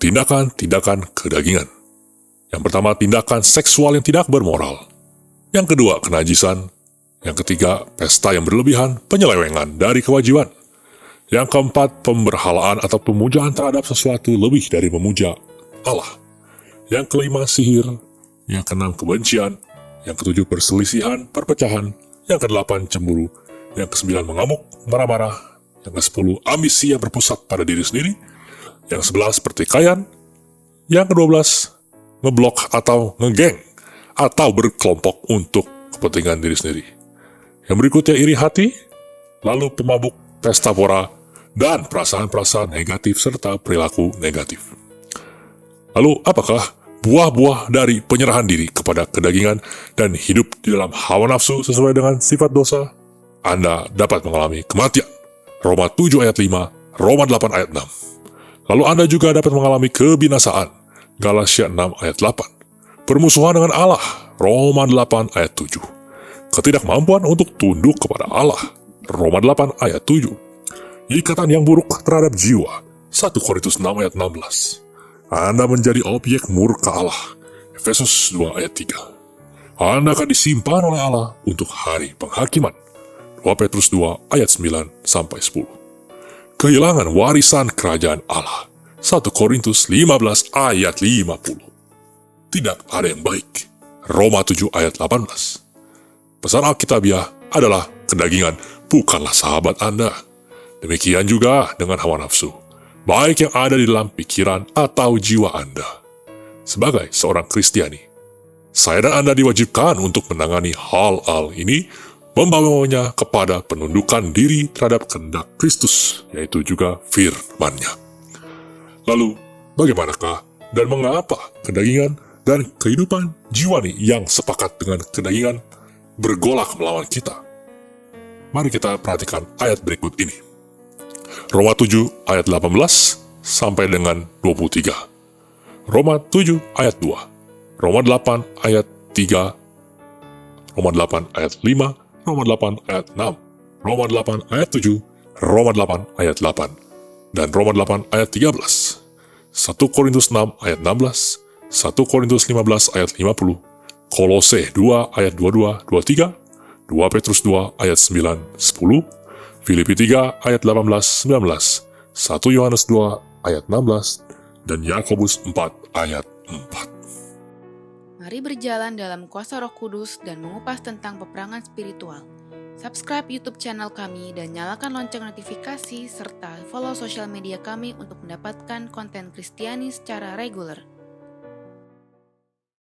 tindakan-tindakan kedagingan. Yang pertama, tindakan seksual yang tidak bermoral. Yang kedua, kenajisan. Yang ketiga, pesta yang berlebihan, penyelewengan dari kewajiban. Yang keempat, pemberhalaan atau pemujaan terhadap sesuatu lebih dari memuja Allah. Yang kelima, sihir. Yang keenam, kebencian. Yang ketujuh, perselisihan, perpecahan. Yang kedelapan, cemburu. Yang kesembilan, mengamuk, marah-marah. Yang kesepuluh, ambisi yang berpusat pada diri sendiri. Yang sebelas, pertikaian. Yang kedua-belas, ngeblok atau ngegeng atau berkelompok untuk kepentingan diri sendiri. Yang berikutnya, iri hati, lalu pemabuk, pesta pora, dan perasaan-perasaan negatif serta perilaku negatif. Lalu, apakah buah-buah dari penyerahan diri kepada kedagingan dan hidup di dalam hawa nafsu sesuai dengan sifat dosa? Anda dapat mengalami kematian. Roma 7 ayat 5, Roma 8 ayat 6. Lalu Anda juga dapat mengalami kebinasaan. Galatia 6 ayat 8. Permusuhan dengan Allah. Roma 8 ayat 7. Ketidakmampuan untuk tunduk kepada Allah. Roma 8 ayat 7. Ikatan yang buruk terhadap jiwa. 1 Korintus 6 ayat 16. Anda menjadi objek murka Allah. Efesus 2 ayat 3. Anda akan disimpan oleh Allah untuk hari penghakiman. 2 Petrus 2 ayat 9 sampai 10. Kehilangan warisan kerajaan Allah. 1 Korintus 15 ayat 50. Tidak ada yang baik. Roma 7 ayat 18. Pesan Alkitabiah adalah kedagingan bukanlah sahabat Anda. Demikian juga dengan hawa nafsu, baik yang ada di dalam pikiran atau jiwa Anda. Sebagai seorang Kristiani, saya dan Anda diwajibkan untuk menangani hal-hal ini, membawanya kepada penundukan diri terhadap kehendak Kristus, yaitu juga firman-Nya. Lalu, bagaimanakah dan mengapa kedagingan dan kehidupan jiwani yang sepakat dengan kedagingan bergolak melawan kita? Mari kita perhatikan ayat berikut ini. Roma 7 ayat 18 sampai dengan 23. Roma 7 ayat 2. Roma 8 ayat 3. Roma 8 ayat 5. Roma 8 ayat 6. Roma 8 ayat 7. Roma 8 ayat 8. Dan Roma 8 ayat 13. 1 Korintus 6 ayat 16. 1 Korintus 15 ayat 50. Kolose 2 ayat 22, 23, 2 Petrus 2 ayat 9, 10, Filipi 3 ayat 18, 19, 1 Yohanes 2 ayat 16, dan Yakobus 4 ayat 4. Mari berjalan dalam kuasa Roh Kudus dan mengupas tentang peperangan spiritual. Subscribe YouTube channel kami dan nyalakan lonceng notifikasi serta follow sosial media kami untuk mendapatkan konten Kristiani secara reguler.